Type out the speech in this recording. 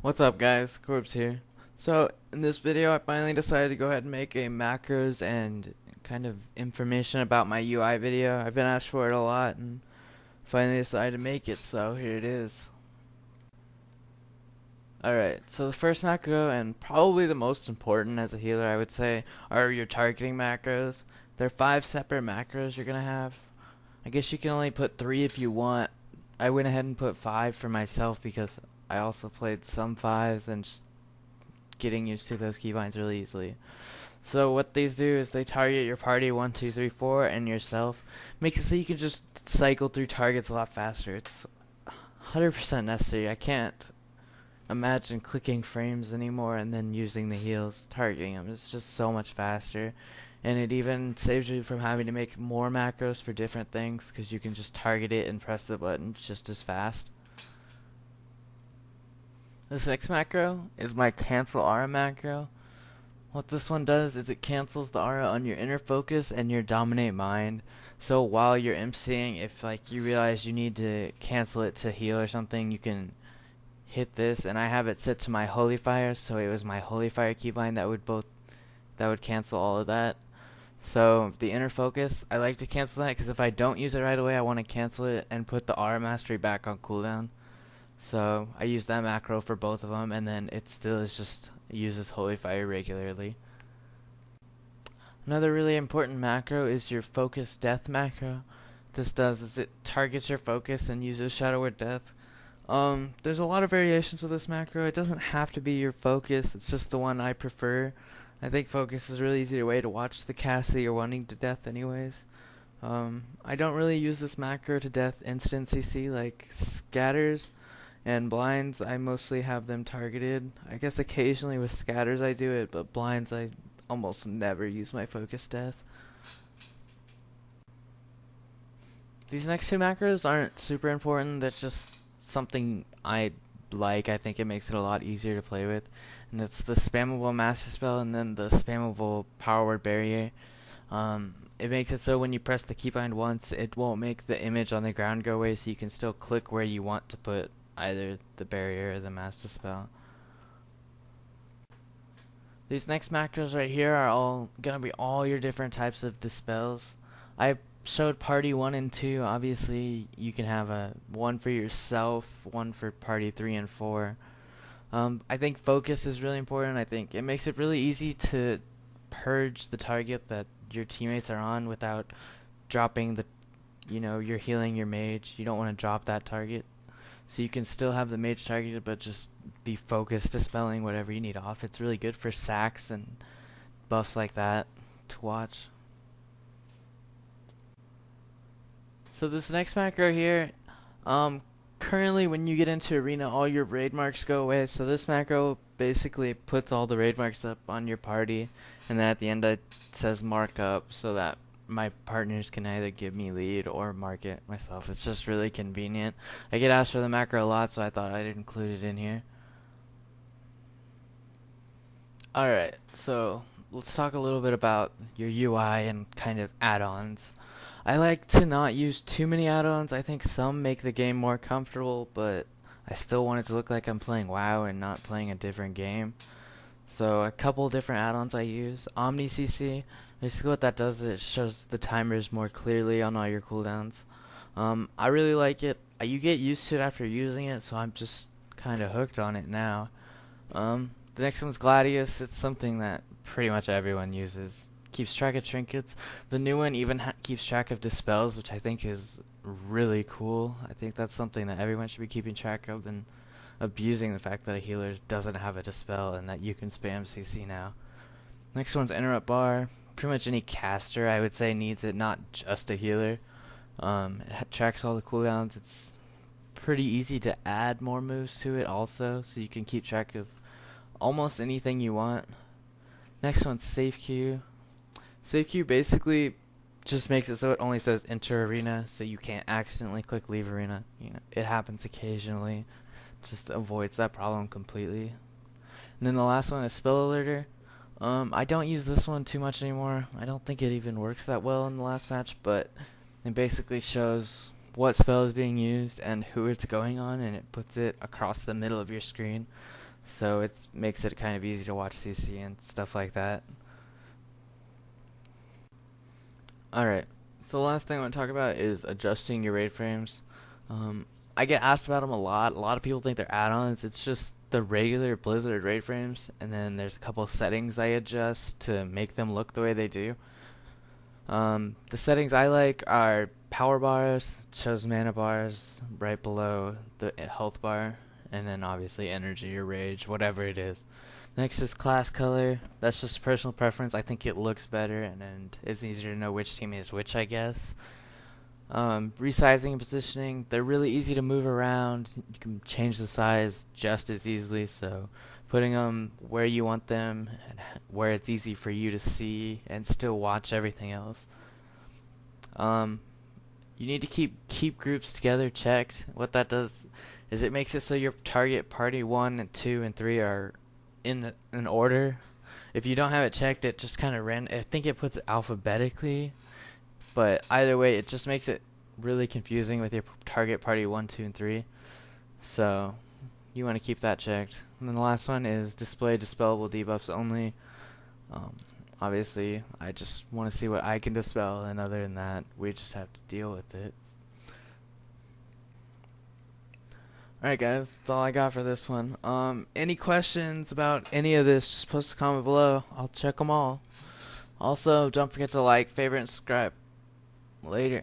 What's up guys, Corbs here. So in this video I finally decided to go ahead and make a macros and kind of information about my UI video. I've been asked for it a lot and finally decided to make it, so here it is. Alright, so the first macro, and probably the most important as a healer I would say, are your targeting macros. There are 5 separate macros you're gonna have. I guess you can only put 3 if you want. I went ahead and put 5 for myself because I also played some 5s and just getting used to those keybinds really easily. So what these do is they target your party 1, 2, 3, 4 and yourself. Makes it so you can just cycle through targets a lot faster. It's 100% necessary. I can't imagine clicking frames anymore and then using the heals, targeting them. It's just so much faster. And it even saves you from having to make more macros for different things because you can just target it and press the button just as fast. This next macro is my cancel aura macro. What this one does is it cancels the aura on your inner focus and your dominate mind. So while you're emceeing, if like you realize you need to cancel it to heal or something, you can hit this, and I have it set to my holy fire, so it was my holy fire keybind that would cancel all of that. So the inner focus, I like to cancel that because if I don't use it right away, I want to cancel it and put the aura mastery back on cooldown. So I use that macro for both of them, and then it still is just uses holy fire regularly. Another really important macro is your focus death macro. This does is it targets your focus and uses shadow word death. There's a lot of variations of this macro. It doesn't have to be your focus, it's just the one I prefer. I think focus is a really easy way to watch the cast that you're wanting to death anyways. I don't really use this macro to death instant CC like scatters and blinds. I mostly have them targeted. I guess occasionally with scatters I do it, but blinds I almost never use my focus death. These next 2 macros aren't super important, they're just something I like. I think it makes it a lot easier to play with. And it's the spammable master spell and then the spammable power word barrier. It makes it so when you press the keybind once, it won't make the image on the ground go away, so you can still click where you want to put either the barrier or the master spell. These next macros right here are all gonna be all your different types of dispels. I showed party 1 and 2. Obviously you can have one for yourself, one for party 3 and 4. I think focus is really important. I think it makes it really easy to purge the target that your teammates are on without dropping the, you're healing your mage. You don't want to drop that target. So you can still have the mage targeted, but just be focused dispelling whatever you need off. It's really good for sacks and buffs like that to watch. So this next macro here, currently when you get into arena, all your raid marks go away. So this macro basically puts all the raid marks up on your party, and then at the end it says mark up so that my partners can either give me lead or mark it myself. It's just really convenient. I get asked for the macro a lot, so I thought I'd include it in here. Alright, so let's talk a little bit about your UI and kind of add-ons. I like to not use too many add-ons. I think some make the game more comfortable, but I still want it to look like I'm playing WoW and not playing a different game. So a couple different add-ons I use. Omni CC, basically what that does is it shows the timers more clearly on all your cooldowns. I really like it. You get used to it after using it, so I'm just kind of hooked on it now. The next one's Gladius. It's something that pretty much everyone uses. Keeps track of trinkets. The new one even keeps track of dispels, which I think is really cool. I think that's something that everyone should be keeping track of and abusing the fact that a healer doesn't have a dispel and that you can spam CC now. Next one's interrupt bar. Pretty much any caster I would say needs it, not just a healer. It tracks all the cooldowns. It's pretty easy to add more moves to it also, so you can keep track of almost anything you want. Next one's safe queue. Safe queue basically just makes it so it only says enter arena, so you can't accidentally click leave arena. It happens occasionally. Just avoids that problem completely. And then the last one is spell alerter. I don't use this one too much anymore. I don't think it even works that well in the last match, but it basically shows what spell is being used and who it's going on, and it puts it across the middle of your screen. so it makes it kind of easy to watch CC and stuff like that. Alright, so the last thing I want to talk about is adjusting your rate frames. I get asked about them a lot. A lot of people think they're add-ons. It's just the regular Blizzard rate frames, and then there's a couple of settings I adjust to make them look the way they do. The settings I like are power bars, shows mana bars right below the health bar, and then obviously energy or rage, whatever it is. Next is class color. That's just personal preference. I think it looks better, and it's easier to know which team is which, I guess. Resizing and positioning, they're really easy to move around. You can change the size just as easily, so putting them where you want them and where it's easy for you to see and still watch everything else. You need to keep groups together checked. What that does is it makes it so your target party 1 and 2 and 3 are in an order. If you don't have it checked, it just kind of I think it puts it alphabetically, but either way, it just makes it really confusing with your target party 1, 2, and 3. So you want to keep that checked. And then the last one is display dispellable debuffs only. Obviously, I just want to see what I can dispel, and other than that, we just have to deal with it. Alright guys, that's all I got for this one. Any questions about any of this, just post a comment below. I'll check them all. Also, don't forget to like, favorite, and subscribe. Later.